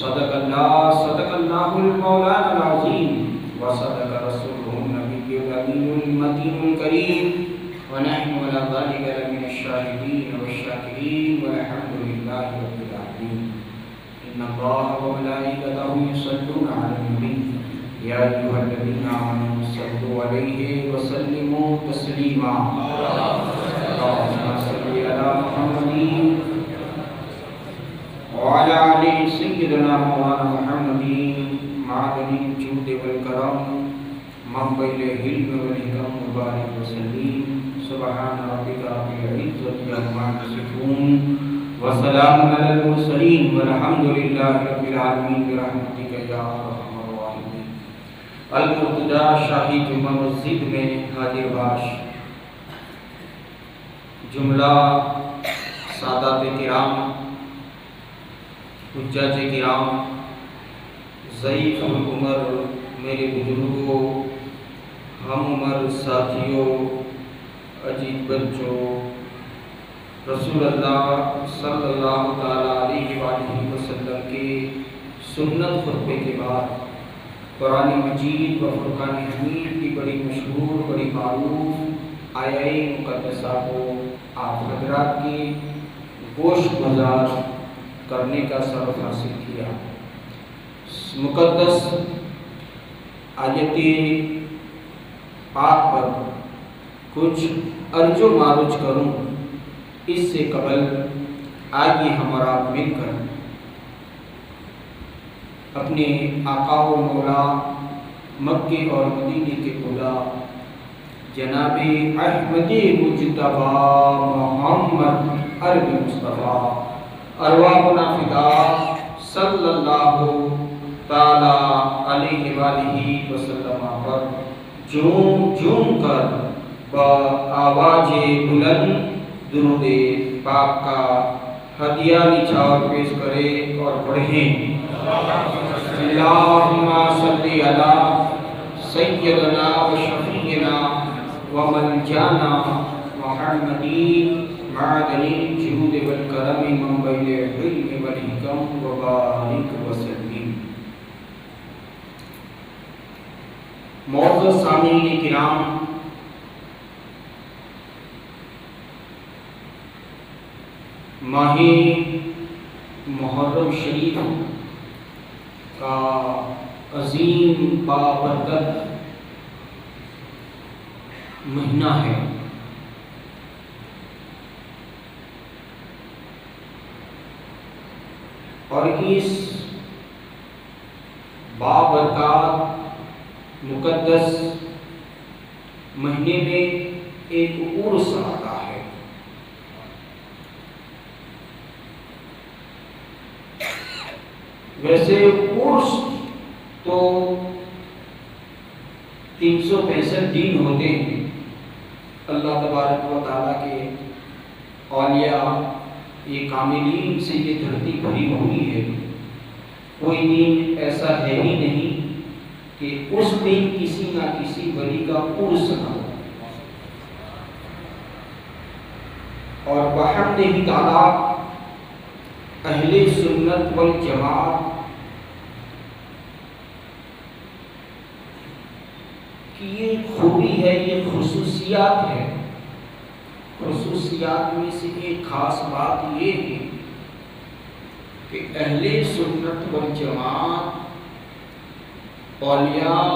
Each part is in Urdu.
صدق اللہ المولانا العظیم وصدق رسوله النبی الامین المتین الکریم ونحن على ذلك لمن الشاهدین والشاکرین والحمد للہ رب العالمین ان اللہ وملائکته یصلون علی النبی یا ایھا الذین آمنوا صلوا علیہ وسلموا تسلیما اللهم صل علی محمد وعلى آل سيدنا مولانا محمد معدن الجود والكرم منبع العلم والحكم وبارك وسلم سبحان ربك رب العزة عما يصفون وسلام على المرسلين والحمد لله رب العالمين برحمتك يا ارحم الراحمين. المرتضی شاہی جمعہ مسجد میں حاضر باش جملہ سادات کرام، حجاج کرام، ضعیف العمر میرے بزرگوں، ہم عمر ساتھیوں، عزیز بچوں، رسول اللہ صلی اللہ تعالیٰ علیہ وآلہ وسلم کے سنت خطبے کے بعد قرآن مجید و فرقان حمید کی بڑی مشہور، بڑی معروف آیہ مقدسہ کو آپ حضرات کی گوش گزار کرنے کا سبق حاصل کیا. مقدس آیت پاک پر کچھ ارج و معرج کروں، اس سے قبل آئیے ہمارا مل کر اپنے آقا و مولا مکے اور مدینے کے خدا جناب احمد مجتبی محمد عربی مصطفیٰ ارواحنا فدا صلی اللہ تعالی علیہ وآلہ وسلم پر جھوم جھوم کر با آواز بلند درود پاک کا ہدیہ نچھاور پیش کرے اور پڑھیں. اللہم صلی علی سیدنا و شفیعنا و منجانا محمد معدن الجود والکرم منبع العلم والحکم وبارک وسلم. معزز سامعین کرام، ماہ محرم شریف کا عظیم بابرکت مہینہ ہے. اور اس بابرکات مقدس مہینے میں ایک عرس آتا ہے. ویسے عرس تو 365 دن ہوتے ہیں. اللہ تبارک و تعالیٰ کے اولیاء یہ کاملین سے یہ دھرتی بھری ہوئی ہے. کوئی دن ایسا ہے ہی نہیں کہ اس دن کسی نہ کسی ولی کا عرس نہ ہو. اور بحمدہ تعالیٰ اہل سنت والجماعت کی یہ خوبی ہے، یہ خصوصیات ہے. خصوصیات میں سے ایک خاص بات یہ ہے کہ اہل سنت والجماعت اولیاء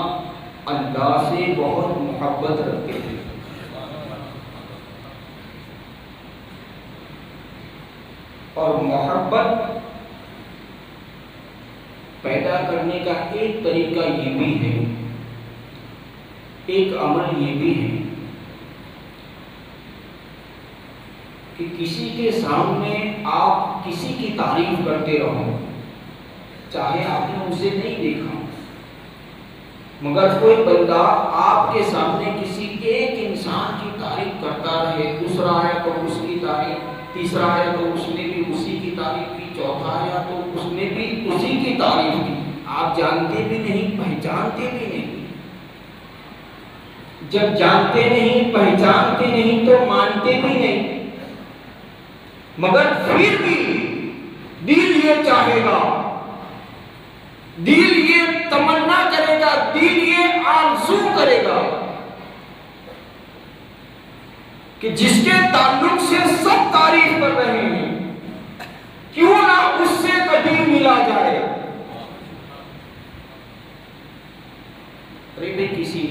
اللہ سے بہت محبت رکھتے ہیں. اور محبت پیدا کرنے کا ایک طریقہ یہ بھی ہے، ایک عمل یہ بھی ہے کہ کسی کے سامنے آپ کسی کی تعریف کرتے رہو، چاہے آپ نے اسے نہیں دیکھا، مگر کوئی بندہ آپ کے سامنے کسی ایک انسان کی تعریف کرتا رہے، دوسرا آیا تو اس کی تعریف، تیسرا آیا تو اس نے بھی اسی کی تعریف کی، چوتھا آیا تو اس نے بھی اسی کی تعریف کی. آپ جانتے بھی نہیں، پہچانتے بھی نہیں. جب جانتے نہیں، پہچانتے نہیں تو مانتے بھی نہیں، مگر پھر بھی دل یہ چاہے گا دل یہ تمنا کرے گا، دل یہ آرزو کرے گا کہ جس کے تعلق سے سب تعریف کر رہے ہیں کیوں نہ اس سے کبھی ملا جائے۔ ارے کسی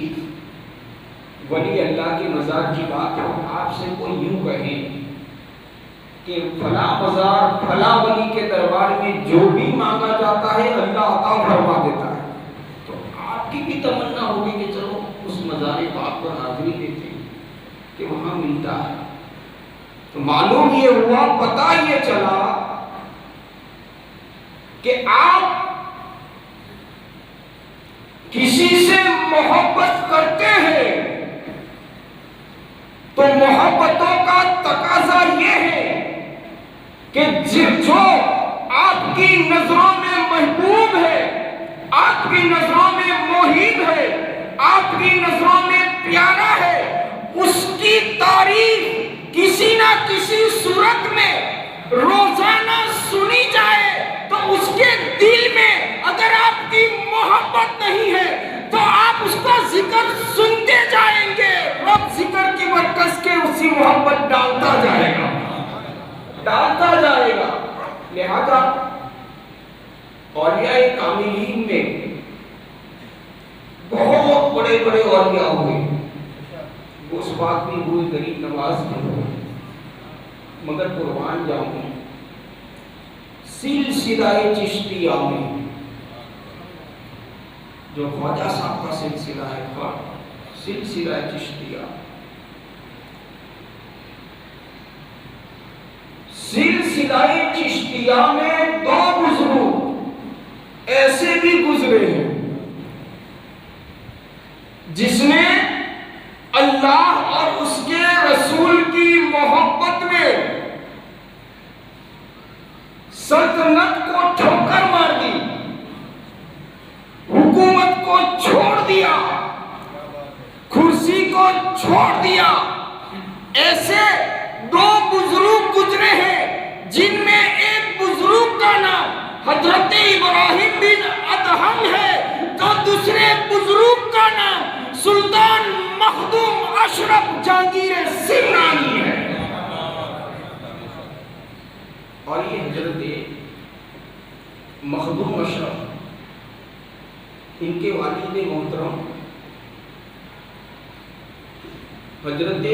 ولی اللہ کی مزار کی بات ہو، آپ سے کوئی یوں کہے کہ فلاں مزار فلاں ولی کے دربار میں جو بھی مانگا جاتا ہے اللہ عطا فرما دیتا ہے، تو آپ کی بھی تمنا ہوگی کہ چلو اس مزار پاک پر حاضری دیتے ہیں کہ وہاں ملتا ہے۔ تو معلوم یہ ہوا، پتہ یہ چلا کہ آپ کسی سے محبت کرتے ہیں تو محبتوں کا تقاضا یہ ہے کہ جو آپ کی نظروں میں محبوب ہے، آپ کی نظروں میں محب ہے، آپ کی نظروں میں پیارا ہے، اس کی تعریف کسی نہ کسی صورت میں روزانہ سنی جائے تو اس کے دل میں اگر آپ کی محبت نہیں ہے تو آپ اس کا ذکر سنتے جائیں گے، رب ذکر کی برکت کے اسی محبت ڈالتا جائے گا، ڈالتا جائے گا۔ لہذا اولیاء کاملین میں بہت بڑے بڑے اولیاء ہوئے، اس بات میں ہوئے، غریب نواز میں ہوئے، مگر قربان جاؤں سلسلہ چشتیہ میں جو خواجہ صاحب کا سلسلہ ہے، سلسلہ چشتیہ، سلسلہ چشتیہ میں دو بزرگ ایسے بھی گزرے ہیں جس نے اللہ اور اس کے رسول کی محبت میں سلطنت کو ٹھوکر مار دی، حکومت کو چھوڑ دیا، کرسی کو چھوڑ دیا۔ ایسے دو بزرگ گزرے ہیں جن میں ایک بزرگ کا نام حضرت ابراہیم بن ادہم ہے تو دوسرے بزرگ کا نام سلطان مخدوم اشرف جہانگیر سمنانی ہے۔ اور یہ حضرت مخدوم اشرف، ان کے والد محترم حضرت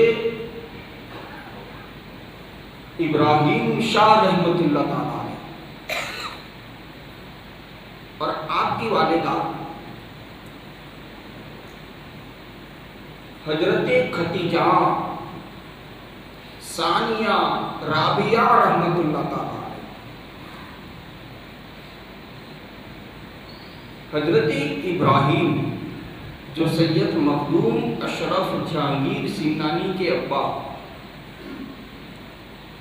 ابراہیم شاہ رحمت اللہ تعالیٰ ہے، اور آپ کی والدہ حضرت ختیجہ ثانیہ رابعہ رحمت اللہ تعالیٰ، حضرت ابراہیم جو سید مخدوم اشرف جہانگیر سمنانی کے ابا،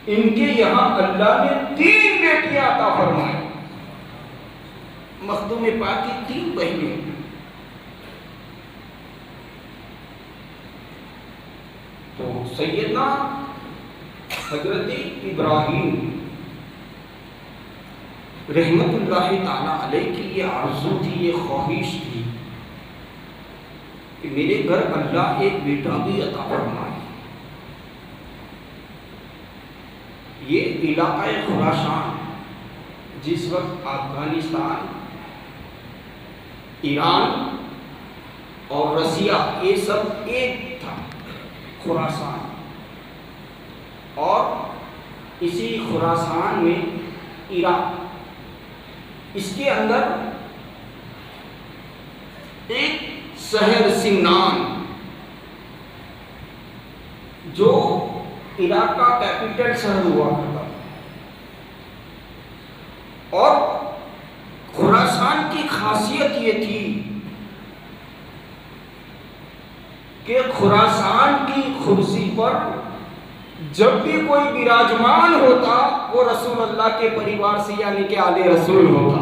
ان کے یہاں اللہ نے 3 بیٹیاں عطا فرمائیں، مخدوم پاک کی 3 بہنیں، تو سیدنا حضرت ابراہیم رحمت اللہ تعالیٰ علیہ کی یہ آرزو تھی، یہ خواہش تھی کہ میرے گھر اللہ ایک بیٹا بھی عطا فرمائے۔ یہ علاقہ خراسان جس وقت افغانستان، ایران اور رسیا یہ سب ایک تھا، خراسان، اور اسی خراسان میں عراق، اس کے اندر ایک شہر سمنان جو عراق کا کیپٹل شہر ہوا کرتا، اور خراسان کی خاصیت یہ تھی کہ خراسان کی کرسی پر جب بھی کوئی براجمان ہوتا وہ رسول اللہ کے پریوار سے یعنی کہ آل رسول ہوتا۔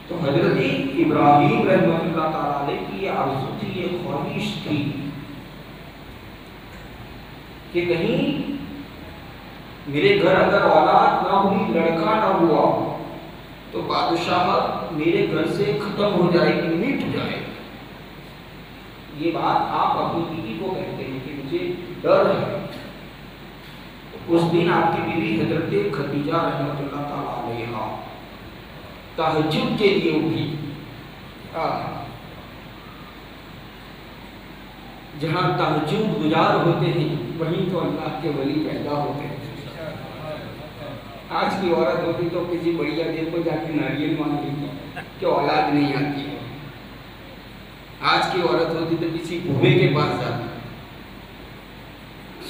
تو حضرت ابراہیم رحمۃ اللہ تعالیٰ علیہ کی یہ آرزو تھی، یہ خواہش تھی کہ کہیں میرے گھر اگر اولاد نہ ہوئی، لڑکا نہ ہوا، تو بادشاہ میرے گھر سے ختم ہو جائے گی، مٹ جائے گی۔ یہ بات آپ اپنی بیوی کو کہتے ہیں کہ مجھے ڈر ہے۔ اس دن آپ کی بیوی حضرت خدیجہ رحمۃ اللہ تعالی علیہا تہجد کے لیے اٹھی۔ جہاں تہجد گزار ہوتے ہیں وہیں تو اللہ کے ولی پیدا ہوتے ہیں۔ آج کی عورت ہوتی تو کسی بڑھیا دل کو جا کے ناریل مانگ لیتی کہ اولاد نہیں آتی ہے۔ آج کی عورت ہوتی تو کسی بھوے کے پاس جاتی۔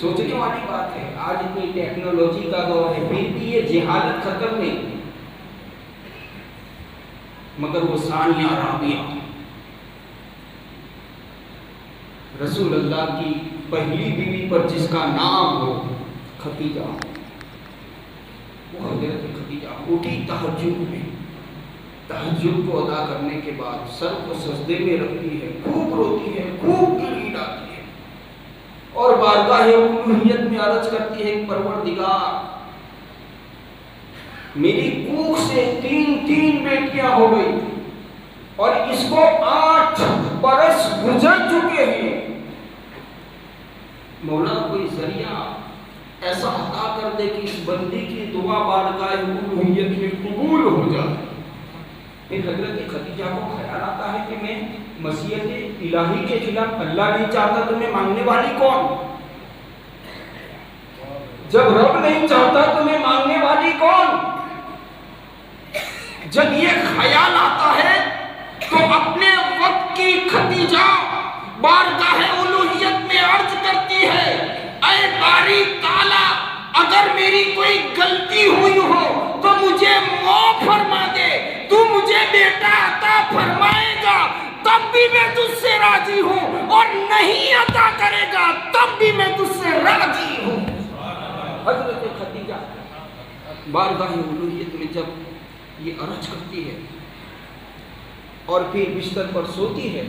سوچنے والی بات ہے، آج اتنی ٹیکنالوجی کا دور ہے پھر بھی یہ جہالت ختم نہیں۔ مگر وہ ثانیہ رابعہ رسول اللہ کی پہلی بیوی پر جس کا نام ہو خدیجہ، وہ حضرت خدیجہ اٹھی تہجد میں، تہجد کو ادا کرنے کے بعد سر کو سجدے میں رکھتی ہے، خوب روتی ہے، خوب گریٹ آتی ہے اور بارگاہ الوہیت میں عرض کرتی ہے، پروردگار میری کوکھ سے 3 بیٹیاں ہو گئی اور اس کو 8 برس گزر چکے ہیں، مولا کوئی ذریعہ ایسا عطا کر دے کہ اس بندی کی دعا بارگاہ الوہیت میں قبول ہو جائے۔ پھر حضرت خدیجہ کو خیال آتا ہے کہ میں مشیت الہی کے خلاف، اللہ نہیں چاہتا تو میں مانگنے والی کون؟ جب رب نہیں چاہتا تو میں مانگنے والی کون؟ جب یہ خیال آتا ہے تو اپنے وقت کی خدیجہ بارگاہ الوہیت میں عرض کرتی ہے، اے باری تعالیٰ اگر میری کوئی غلطی ہوئی ہو تو مجھے معاف فرما دے، تو مجھے بیٹا عطا فرمائے گا تب بھی میں تجھ سے راضی ہوں، اور نہیں عطا کرے گا تب بھی میں تجھ سے راضی ہوں۔ حضرت خدیجہ بارگاہ الوہیت میں جب یہ عرض کرتی ہے اور پھر بستر پر سوتی ہے،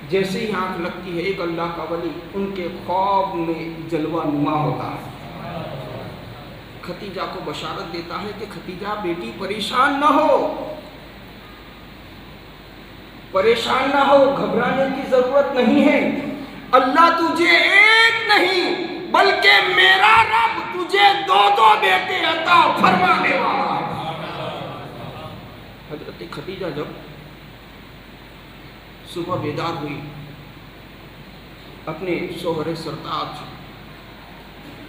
جیسے ہی آنکھ لگتی ہے ایک اللہ کا ولی ان کے خواب میں جلوہ نما ہوتا ہے، خدیجہ کو بشارت دیتا ہے کہ خدیجہ بیٹی پریشان نہ ہو، پریشان نہ ہو، گھبرانے کی ضرورت نہیں ہے، اللہ تجھے ایک نہیں بلکہ میرا رب تجھے 2 بیٹے عطا فرمانے والا ہے۔ حضرت خدیجہ جب صبح بیدار ہوئی، اپنے شوہر سرتاج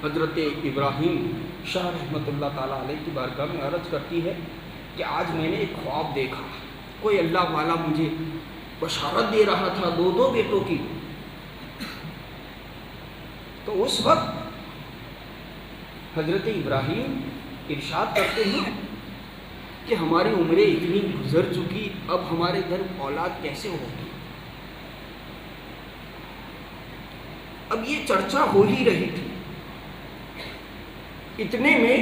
حضرت ابراہیم شاہ رحمۃ اللہ تعالیٰ علیہ کی بارگاہ میں عرض کرتی ہے کہ آج میں نے ایک خواب دیکھا، کوئی اللہ والا مجھے بشارت دے رہا تھا 2 بیٹوں کی۔ تو اس وقت حضرت ابراہیم ارشاد کرتے ہیں کہ ہماری عمریں اتنی گزر چکی، اب ہمارے گھر اولاد کیسے ہوگی؟ اب یہ چرچا ہو ہی رہی تھی، اتنے میں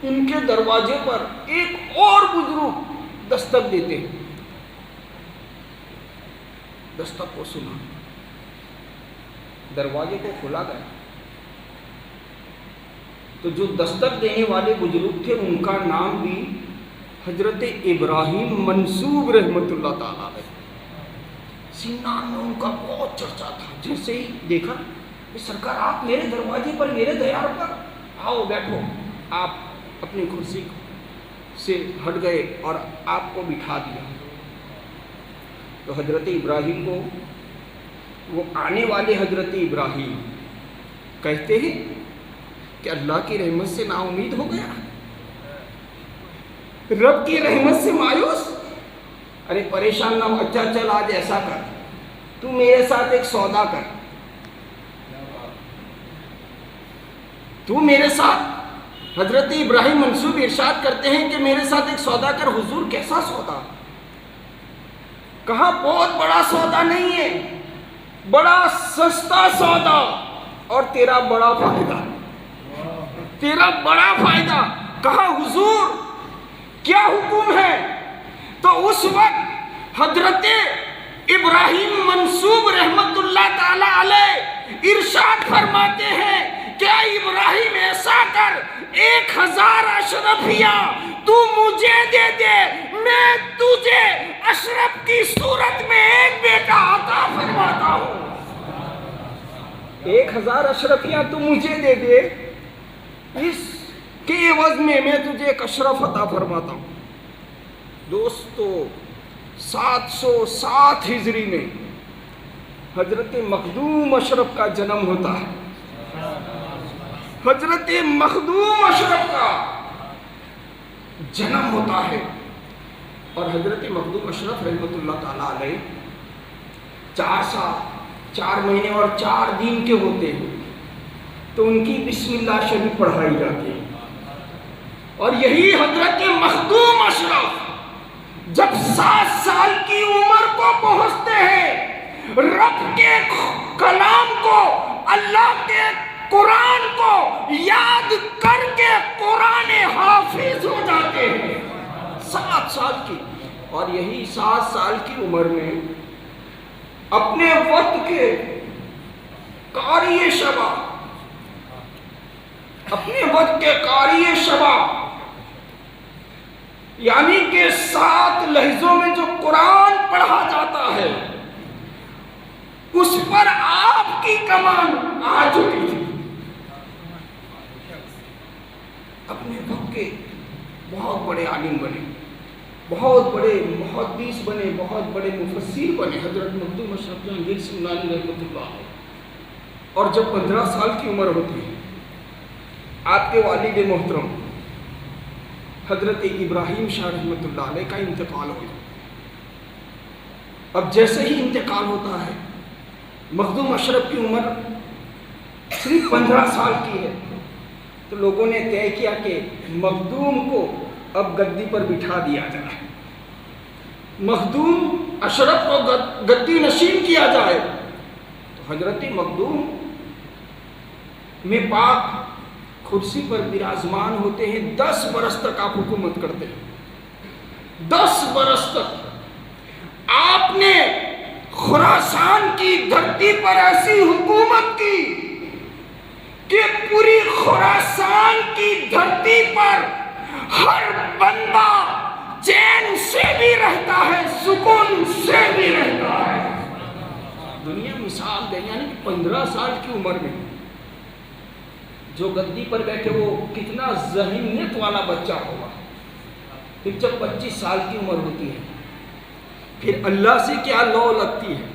ان کے دروازے پر ایک اور بزرگ دستک دیتے ہیں۔ دستک کو سنا، دروازے کو کھولا گیا تو جو دستک دینے والے بزرگ تھے ان کا نام بھی حضرت ابراہیم منصوب رحمۃ اللہ تعالیٰ علیہ، سینان میں ان کا بہت چرچا تھا۔ جیسے ہی دیکھا کہ سرکار آپ میرے دروازے پر، میرے دیار پر، آؤ بیٹھو، آپ اپنی کرسی سے ہٹ گئے اور آپ کو بٹھا دیا۔ تو حضرت ابراہیم کو، وہ آنے والے حضرت ابراہیم کہتے ہیں کہ اللہ کی رحمت سے نا امید ہو گیا، رب کی رحمت سے مایوس، ارے پریشان نہ ہو، اچھا چل آج ایسا کر، تو میرے ساتھ ایک سودا کر، تو میرے ساتھ، حضرت ابراہیم منصوب ارشاد کرتے ہیں کہ میرے ساتھ ایک سودا کر۔ حضور کیسا سودا؟ کہا بہت بڑا سودا نہیں ہے، بڑا سستا سودا اور تیرا بڑا فائدہ، تیرا بڑا فائدہ۔ کہا حضور کیا حکم ہے؟ تو اس وقت حضرت ابراہیم منصوب رحمت اللہ تعالی علیہ ارشاد فرماتے ہیں کہ ابراہیم ایسا کر، 1000 اشرفیہ تو مجھے دے دے تجھے اشرف کی صورت میں ایک بیٹا عطا فرماتا ہوں. 1000 اشرفیاں تو مجھے دے دے، اس کے عوض میں تجھے ایک اشرف عطا فرماتا ہوں. دوستو 707 ہجری میں حضرت مخدوم اشرف کا جنم ہوتا ہے. حضرت مخدوم اشرف کا جنم ہوتا ہے اور حضرت مخدوم اشرف رحمۃ اللہ تعالیٰ علیہ 4 سال 4 مہینے اور 4 دن کے ہوتے ہیں تو ان کی بسم اللہ شریف پڑھائی جاتی ہے. اور یہی حضرت مخدوم اشرف جب 7 سال کی عمر کو پہنچتے ہیں، رب کے کلام کو، اللہ کے قرآن کو یاد کر کے قرآن حافظ ہو جاتے ہیں 7 سال کی. اور یہی 7 سال کی عمر میں اپنے وقت کے قاری شباب یعنی کہ 7 لہجوں میں جو قرآن پڑھا جاتا ہے اس پر آپ کی کمان آ چکی تھی. اپنے وقت کے بہت بڑے عالم بنے، بہت بڑے محدث بنے، بہت بڑے مفسر بنے حضرت مخدوم اشرف جہانگیر سمنانی رحمۃ اللہ علیہ. اور جب 15 سال کی عمر ہوتی ہے آپ کے والد محترم حضرت ابراہیم شاہ رحمۃ اللہ علیہ کا انتقال ہو جاتا. اب جیسے ہی انتقال ہوتا ہے، مخدوم اشرف کی عمر صرف 15 سال کی ہے، تو لوگوں نے طے کیا کہ مخدوم کو اب گدی پر بٹھا دیا جائے، مخدوم اشرف کو گدی نشین کیا جائے. تو حضرت مخدوم میں پاک کرسی پر براجمان ہوتے ہیں. 10 برس تک آپ حکومت کرتے ہیں. 10 برس تک آپ نے خراسان کی دھرتی پر ایسی حکومت کی کہ پوری خراسان کی دھرتی پر ہر بندہ چین سے بھی رہتا ہے، سکون سے بھی رہتا ہے. دنیا مثال دے، یعنی 15 سال کی عمر میں جو گدی پر بیٹھے وہ کتنا ذہنیت والا بچہ ہوگا. پھر جب 25 سال کی عمر ہوتی ہے، پھر اللہ سے کیا لو لگتی ہے،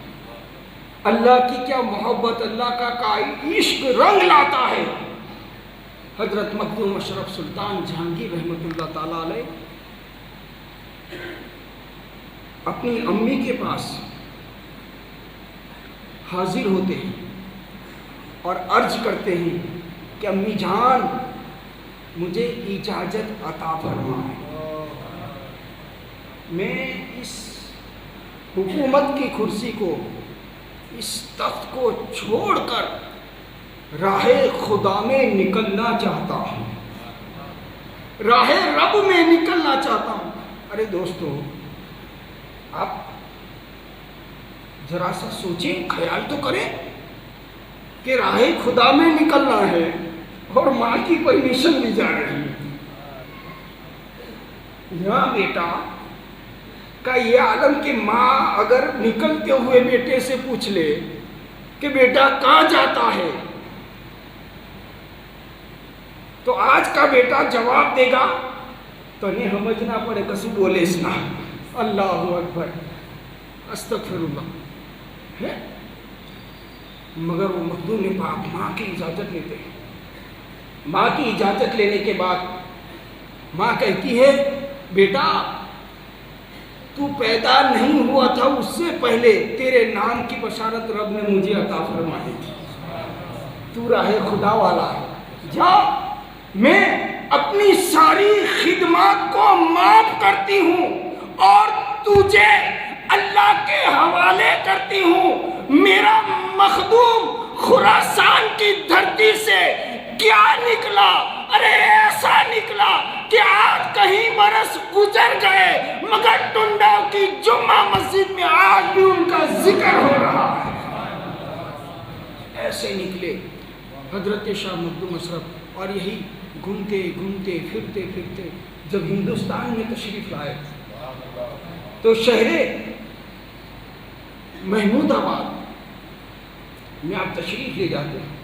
اللہ کی کیا محبت، اللہ کا عشق رنگ لاتا ہے. حضرت مخدوم اشرف سلطان جہانگیر رحمۃ اللہ تعالیٰ علیہ اپنی امی کے پاس حاضر ہوتے ہیں اور عرض کرتے ہیں کہ امی جان مجھے اجازت عطا فرمائیں، میں اس حکومت کی کرسی کو، اس تخت کو چھوڑ کر راہ خدا میں نکلنا چاہتا ہوں، راہ رب میں نکلنا چاہتا ہوں. ارے دوستو، آپ ذرا سا سوچیں، خیال تو کریں کہ راہ خدا میں نکلنا ہے اور ماں کی پرمیشن بھی جا رہی ہے. یہاں بیٹا کا یہ عالم کہ ماں اگر نکلتے ہوئے بیٹے سے پوچھ لے کہ بیٹا کہاں جاتا ہے، تو آج کا بیٹا جواب دے گا تو انہیں سمجھنا پڑے کسی بولے اسنا اللہ اکبر استغفر اللہ ہے. مگر وہ مخدوم پاک ماں کی اجازت لیتے ہیں. ماں کی اجازت لینے کے بعد ماں کہتی ہے بیٹا تو پیدا نہیں ہوا تھا اس سے پہلے تیرے نام کی بشارت رب نے مجھے عطا فرمائی تھی، تو راہ خدا والا ہے، جا میں اپنی ساری خدمات کو معاف کرتی ہوں اور تجھے اللہ کے حوالے کرتی ہوں. میرا مخدوم خراسان کی دھرتی سے کیا نکلا؟ ارے ایسا نکلا کہ آج کہیں برس گزر گئے مگر ٹنڈا کی جمعہ مسجد میں آج بھی ان کا ذکر ہو رہا ہے. ایسے نکلے حضرت شاہ مخدوم اشرف اور یہی گھومتے گھومتے پھرتے جب ہندوستان میں تشریف لائے تو شہر محمود آباد میں آپ تشریف لے جاتے ہیں،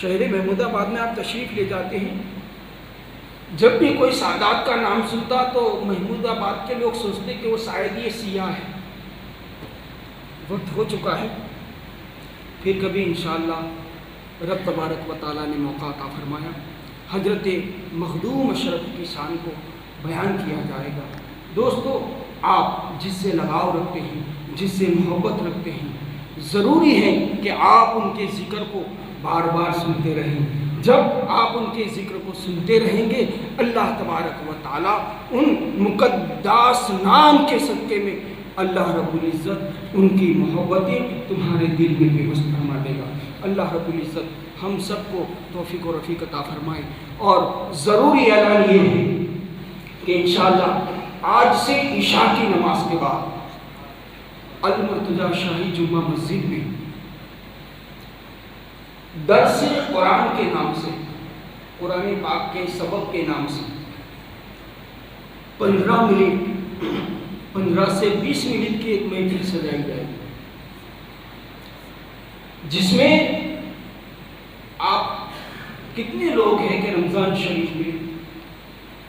شہر محمود آباد میں آپ تشریف لے جاتے ہیں، جب بھی کوئی سادات کا نام سنتا تو محمود آباد کے لوگ سوچتے کہ وہ شاید یہ سیاح ہے۔ وقت ہو چکا ہے، پھر کبھی انشاءاللہ رب تبارک و تعالیٰ نے موقع عطا فرمایا حضرت مخدوم اشرف کی شان کو بیان کیا جائے گا۔ دوستو، آپ جس سے لگاؤ رکھتے ہیں، جس سے محبت رکھتے ہیں، ضروری ہے کہ آپ ان کے ذکر کو بار بار سنتے رہیں۔ جب آپ ان کے ذکر کو سنتے رہیں گے، اللہ تبارک و تعالیٰ ان مقدس نام کے صدقے میں اللہ رب العزت ان کی محبتیں تمہارے دل میں بے بس فرما دے گا۔ اللہ رب العزت ہم سب کو توفیق و رفیق عطا فرمائے۔ اور ضروری اعلان یہ ہے کہ انشاءاللہ آج سے عشاء کی نماز کے بعد المرتضیٰ شاہی جمعہ مسجد میں درس قرآن کے نام سے، قرآن پاک کے سبق کے نام سے 15 سے 20 منٹ کی ایک محفل سجائی جائے گی، جس میں آپ کتنے لوگ ہیں کہ رمضان شریف میں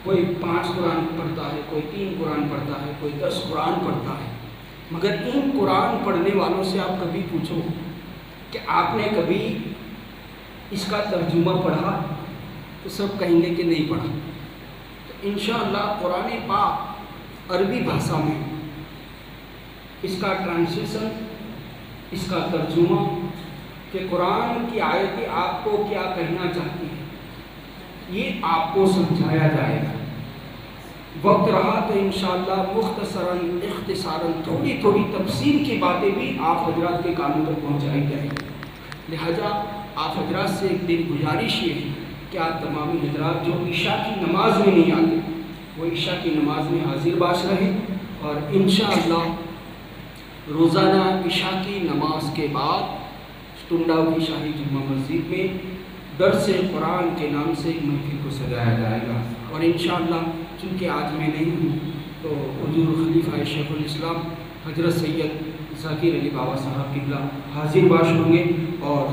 کوئی 5 قرآن پڑھتا ہے، کوئی 3 قرآن پڑھتا ہے، کوئی 10 قرآن پڑھتا ہے، مگر ان قرآن پڑھنے والوں سے آپ کبھی پوچھو کہ آپ نے کبھی اس کا ترجمہ پڑھا؟ تو سب کہیں گے کہ نہیں پڑھا۔ تو انشاءاللہ قرآن پاک عربی بھاشا میں اس کا ٹرانسلیشن، اس کا ترجمہ کہ قرآن کی آیتیں آپ کو کیا کہنا چاہتی ہیں، یہ آپ کو سمجھایا جائے گا۔ وقت رہا تو انشاءاللہ مختصراً اختصاراً تھوڑی تھوڑی تفسیر کی باتیں بھی آپ حضرات کے کانوں تک پہنچائی جائیں گی۔ لہذا آپ حضرات سے ایک دن گزارش یہ ہے کہ آپ تمامی حضرات جو عشاء کی نماز میں نہیں آتے وہ عشاء کی نماز میں حاضر باش رہیں، اور انشاءاللہ روزانہ عشاء کی نماز کے بعد ٹنڈاؤ کی شاہی جمعہ مسجد میں درس قرآن کے نام سے ایک محفل کو سجایا جائے گا۔ اور انشاءاللہ چونکہ آج میں نہیں ہوں تو حضور خلیفہ شیخ الاسلام حضرت سید ذاکر علی بابا صاحب قبلہ حاضر باش ہوں گے اور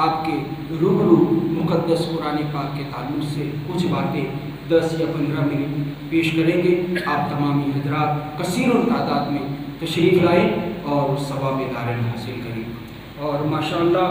آپ کے روبرو مقدس قرآن پاک کے تعلق سے کچھ باتیں 10 یا 15 منٹ پیش کریں گے۔ آپ تمامی حضرات کثیر تعداد میں تشریف لائیں اور ثواب دارین حاصل کریں۔ اور ماشاءاللہ